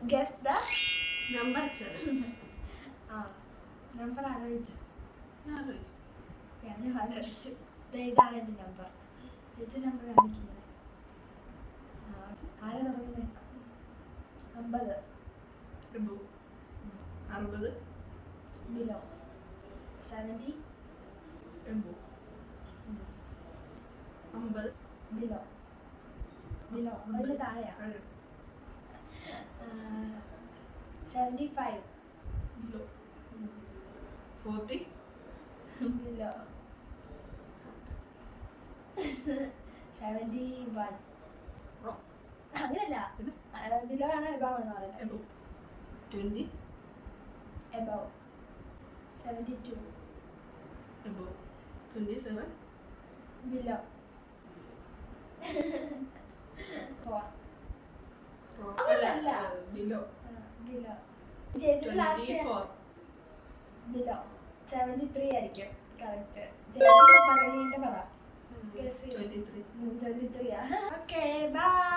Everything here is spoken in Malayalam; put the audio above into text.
Guess the number challenge. Number ആലോചിച്ചു. ആലോചിച്ചു. ഞാനും ആലോചിച്ചു. ഇതാണ് എൻ്റെ നമ്പർ. ചേച്ചി നമ്പർ കാണിക്കുന്നത്. ആരാ തുടങ്ങുന്നത്? 50. Above. 60. Below. 70. Above. 50. Below. Below. അതിന് താഴെയാ. 75. Below. 40. Below. 71. Wrong. അങ്ങനല്ല, ബിലോ ആണ് എബവ് എന്ന് പറയുന്നത്. Above. 20. Above. 72. Above. 27. Below. 4. Wrong. അല്ല. Below. ബിലോ. ചേച്ചി ലാസ്റ്റ് 24. ബിലോ. 73 ആയിരിക്കും കറക്റ്റ്. ചേച്ചി പറയുന്നതിന്റെ പറ. 23. 23 ആ. Okay bye.